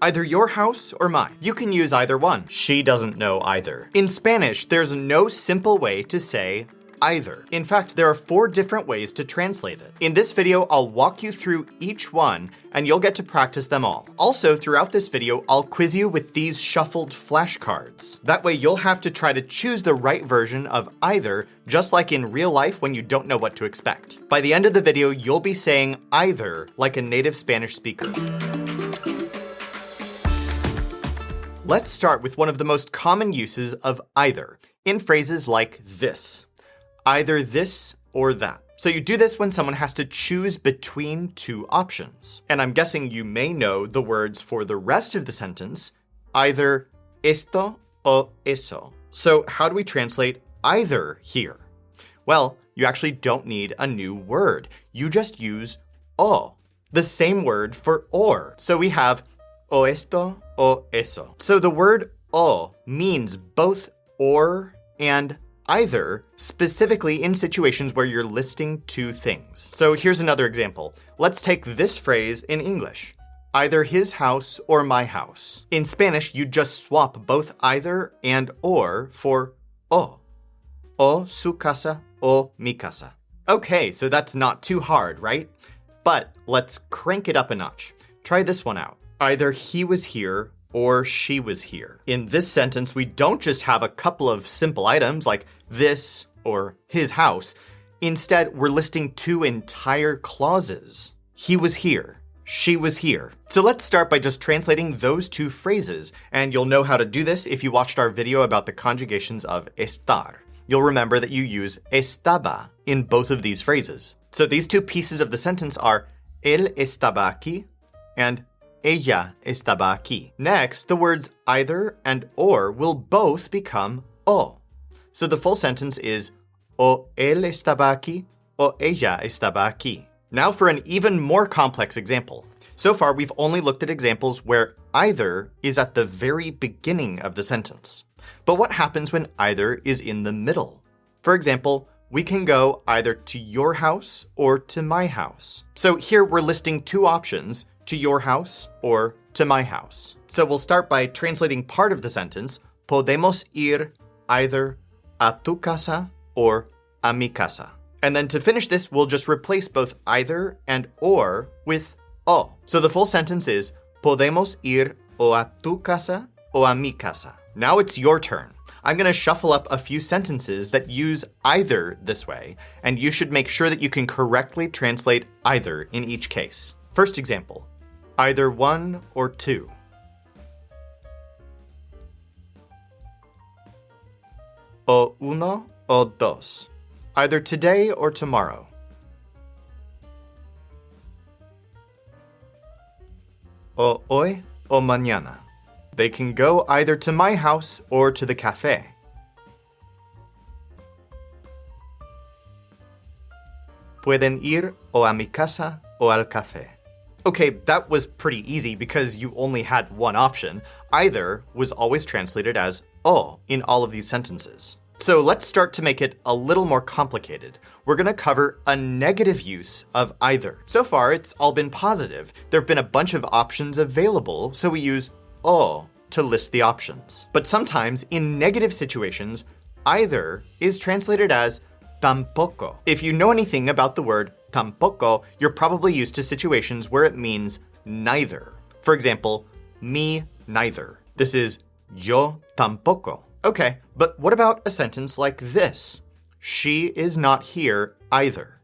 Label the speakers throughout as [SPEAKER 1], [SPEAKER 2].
[SPEAKER 1] Either your house or mine. You can use either one. She doesn't know either. In Spanish, there's no simple way to say either. In fact, there are 4 different ways to translate it. In this video, I'll walk you through each one, and you'll get to practice them all. Also, throughout this video, I'll quiz you with these shuffled flashcards. That way, you'll have to try to choose the right version of either, just like in real life when you don't know what to expect. By the end of the video, you'll be saying either like a native Spanish speaker. Let's start with one of the most common uses of either, in phrases like this. Either this or that. So you do this when someone has to choose between 2 options. And I'm guessing you may know the words for the rest of the sentence, either esto o eso. So how do we translate either here? Well, you actually don't need a new word. You just use o, the same word for or. So we have o esto o eso. So the word o means both or and either, specifically in situations where you're listing 2 things. So here's another example. Let's take this phrase in English. Either his house or my house. In Spanish, you just swap both either and or for o. O su casa o mi casa. Okay, so that's not too hard, right? But let's crank it up a notch. Try this one out. Either he was here or she was here. In this sentence, we don't just have a couple of simple items like this or his house. Instead, we're listing 2 entire clauses. He was here. She was here. So let's start by just translating those 2 phrases, and you'll know how to do this if you watched our video about the conjugations of estar. You'll remember that you use estaba in both of these phrases. So these 2 pieces of the sentence are él estaba aquí and ella estaba aquí. Next, the words either and or will both become o. So the full sentence is o él estaba aquí o ella estaba aquí. Now for an even more complex example. So far, we've only looked at examples where either is at the very beginning of the sentence. But what happens when either is in the middle? For example, we can go either to your house or to my house. So here we're listing 2 options, to your house or to my house. So we'll start by translating part of the sentence, podemos ir either a tu casa or a mi casa. And then to finish this, we'll just replace both either and or with o. So the full sentence is, podemos ir o a tu casa o a mi casa. Now it's your turn. I'm going to shuffle up a few sentences that use either this way, and you should make sure that you can correctly translate either in each case. First example, either 1 or 2. O uno o dos. Either today or tomorrow. O hoy o mañana. They can go either to my house or to the cafe. Pueden ir o a mi casa o al café. Okay, that was pretty easy because you only had one option. Either was always translated as o in all of these sentences. So let's start to make it a little more complicated. We're going to cover a negative use of either. So far, it's all been positive. There have been a bunch of options available, so we use o to list the options. But sometimes, in negative situations, either is translated as tampoco. If you know anything about the word tampoco, you're probably used to situations where it means neither. For example, me neither. This is yo tampoco. Okay, but what about a sentence like this? She is not here either.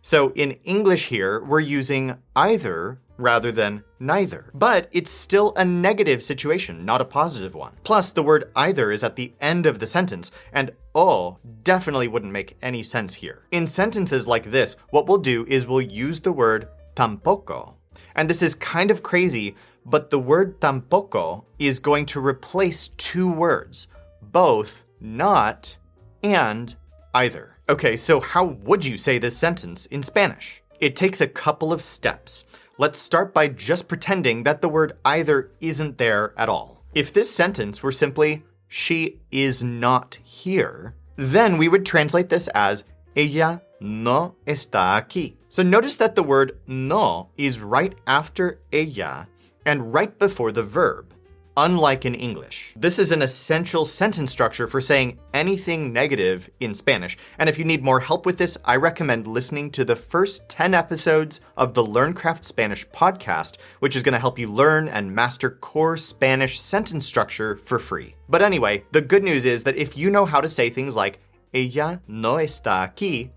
[SPEAKER 1] So in English here, we're using either rather than neither. But it's still a negative situation, not a positive one. Plus, the word either is at the end of the sentence, and o definitely wouldn't make any sense here. In sentences like this, what we'll do is we'll use the word tampoco. And this is kind of crazy, but the word tampoco is going to replace 2 words, both not and either. Okay, so how would you say this sentence in Spanish? It takes a couple of steps. Let's start by just pretending that the word either isn't there at all. If this sentence were simply, she is not here, then we would translate this as, ella no está aquí. So notice that the word no is right after ella, and right before the verb, unlike in English. This is an essential sentence structure for saying anything negative in Spanish. And if you need more help with this, I recommend listening to the first 10 episodes of the LearnCraft Spanish podcast, which is going to help you learn and master core Spanish sentence structure for free. But anyway, the good news is that if you know how to say things like ella no está aquí,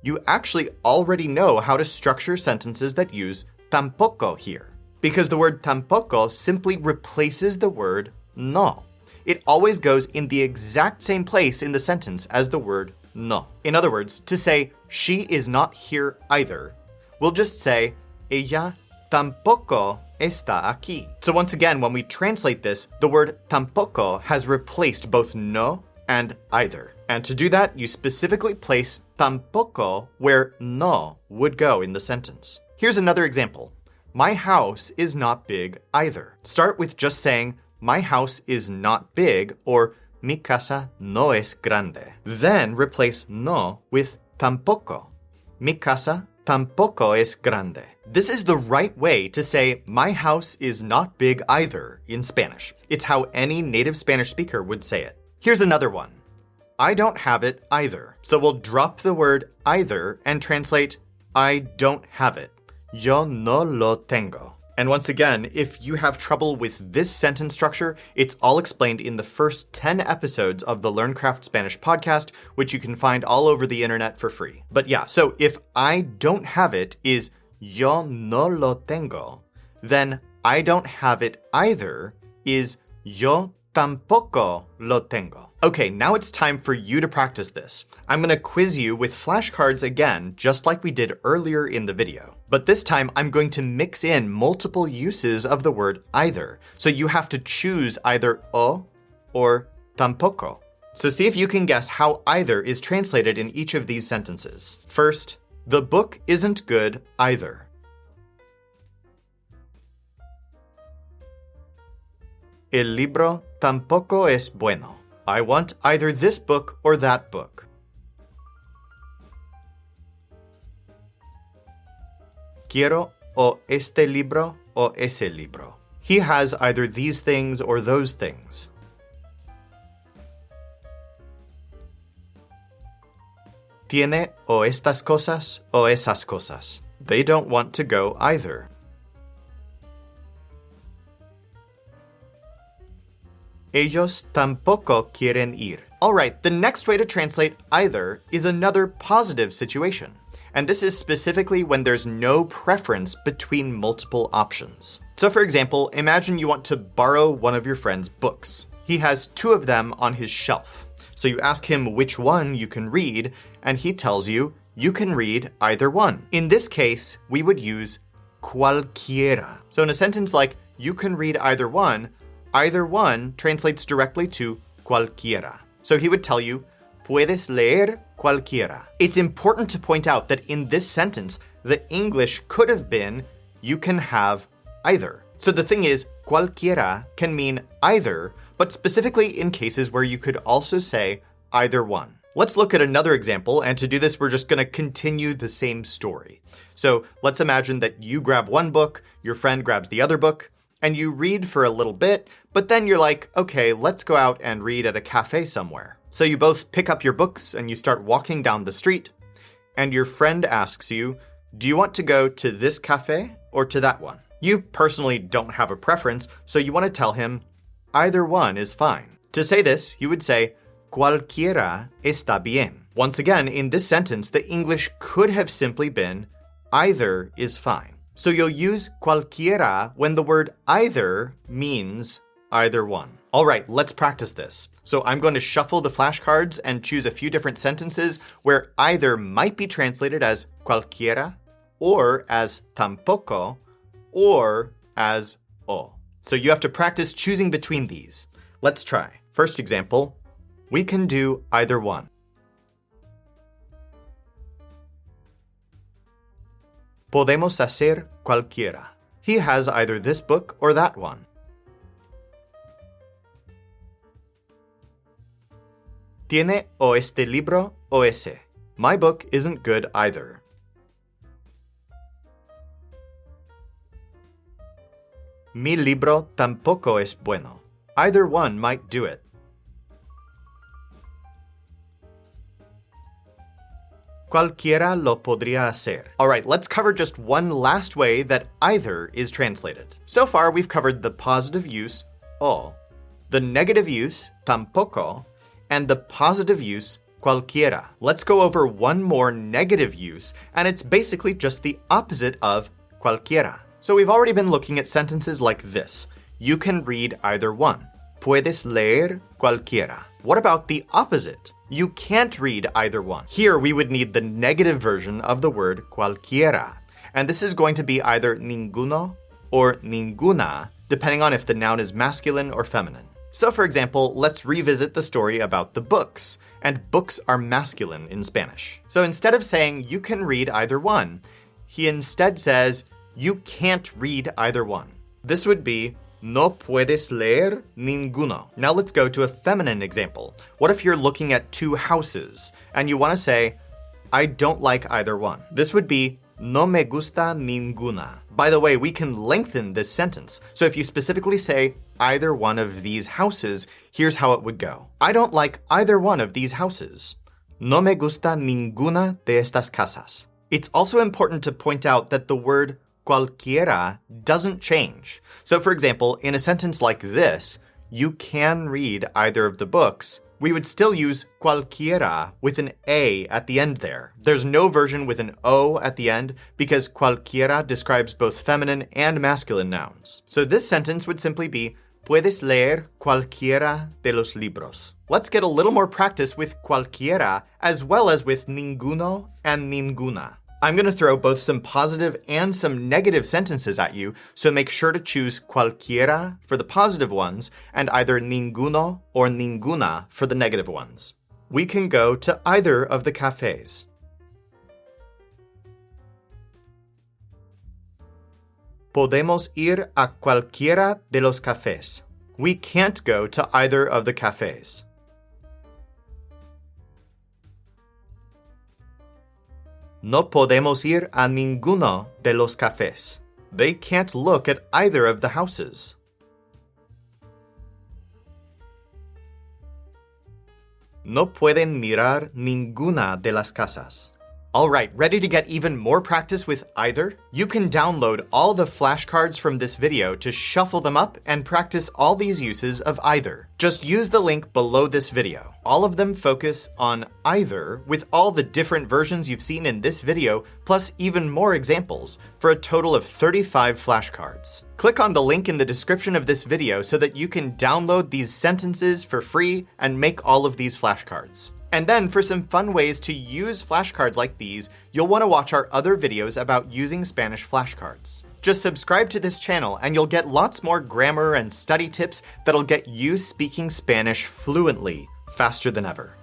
[SPEAKER 1] you actually already know how to structure sentences that use tampoco here. Because the word tampoco simply replaces the word no. It always goes in the exact same place in the sentence as the word no. In other words, to say she is not here either, we'll just say ella tampoco está aquí. So once again, when we translate this, the word tampoco has replaced both no and either. And to do that, you specifically place tampoco where no would go in the sentence. Here's another example. My house is not big either. Start with just saying, my house is not big, or mi casa no es grande. Then replace no with tampoco. Mi casa tampoco es grande. This is the right way to say, my house is not big either in Spanish. It's how any native Spanish speaker would say it. Here's another one. I don't have it either. So we'll drop the word either and translate, I don't have it. Yo no lo tengo. And once again, if you have trouble with this sentence structure, it's all explained in the first 10 episodes of the LearnCraft Spanish podcast, which you can find all over the internet for free. But yeah, so if I don't have it is yo no lo tengo, then I don't have it either is yo tampoco lo tengo. Okay, now it's time for you to practice this. I'm going to quiz you with flashcards again, just like we did earlier in the video. But this time, I'm going to mix in multiple uses of the word either. So you have to choose either o or tampoco. So see if you can guess how either is translated in each of these sentences. First, the book isn't good either. El libro tampoco es bueno. I want either this book or that book. Quiero o este libro o ese libro. He has either these things or those things. Tiene o estas cosas o esas cosas. They don't want to go either. Ellos tampoco quieren ir. All right, the next way to translate either is another positive situation. And this is specifically when there's no preference between multiple options. So for example, imagine you want to borrow one of your friend's books. He has 2 of them on his shelf. So you ask him which one you can read, and he tells you you can read either one. In this case, we would use cualquiera. So in a sentence like, you can read either one translates directly to cualquiera. So he would tell you, puedes leer cualquiera. It's important to point out that in this sentence, the English could have been, you can have either. So the thing is, cualquiera can mean either, but specifically in cases where you could also say either one. Let's look at another example, and to do this, we're just going to continue the same story. So let's imagine that you grab one book, your friend grabs the other book, and you read for a little bit, but then you're like, okay, let's go out and read at a cafe somewhere. So you both pick up your books and you start walking down the street, and your friend asks you, do you want to go to this cafe or to that one? You personally don't have a preference, so you want to tell him, either one is fine. To say this, you would say, cualquiera está bien. Once again, in this sentence, the English could have simply been, either is fine. So you'll use cualquiera when the word either means either one. All right, let's practice this. So I'm going to shuffle the flashcards and choose a few different sentences where either might be translated as cualquiera, or as tampoco, or as o. So you have to practice choosing between these. Let's try. First example, we can do either one. Podemos hacer cualquiera. He has either this book or that one. Tiene o este libro o ese. My book isn't good either. Mi libro tampoco es bueno. Either one might do it. Cualquiera lo podría hacer. All right, let's cover just one last way that either is translated. So far, we've covered the positive use, o, the negative use, tampoco, and the positive use, cualquiera. Let's go over one more negative use, and it's basically just the opposite of cualquiera. So we've already been looking at sentences like this. You can read either one. Puedes leer cualquiera. What about the opposite? You can't read either one. Here we would need the negative version of the word cualquiera. And this is going to be either ninguno or ninguna, depending on if the noun is masculine or feminine. So for example, let's revisit the story about the books. And books are masculine in Spanish. So instead of saying you can read either one, he instead says you can't read either one. This would be no puedes leer ninguno. Now let's go to a feminine example. What if you're looking at two houses and you want to say, I don't like either one? This would be no me gusta ninguna. By the way, we can lengthen this sentence. So if you specifically say either one of these houses, here's how it would go. I don't like either one of these houses. No me gusta ninguna de estas casas. It's also important to point out that the word cualquiera doesn't change. So for example, in a sentence like this, you can read either of the books, we would still use cualquiera with an A at the end there. There's no version with an O at the end because cualquiera describes both feminine and masculine nouns. So this sentence would simply be, puedes leer cualquiera de los libros. Let's get a little more practice with cualquiera as well as with ninguno and ninguna. I'm going to throw both some positive and some negative sentences at you, so make sure to choose cualquiera for the positive ones and either ninguno or ninguna for the negative ones. We can go to either of the cafes. Podemos ir a cualquiera de los cafés. We can't go to either of the cafes. No podemos ir a ninguno de los cafés. They can't look at either of the houses. No pueden mirar ninguna de las casas. All right, ready to get even more practice with either? You can download all the flashcards from this video to shuffle them up and practice all these uses of either. Just use the link below this video. All of them focus on either with all the different versions you've seen in this video, plus even more examples, for a total of 35 flashcards. Click on the link in the description of this video so that you can download these sentences for free and make all of these flashcards. And then for some fun ways to use flashcards like these, you'll want to watch our other videos about using Spanish flashcards. Just subscribe to this channel and you'll get lots more grammar and study tips that'll get you speaking Spanish fluently, faster than ever.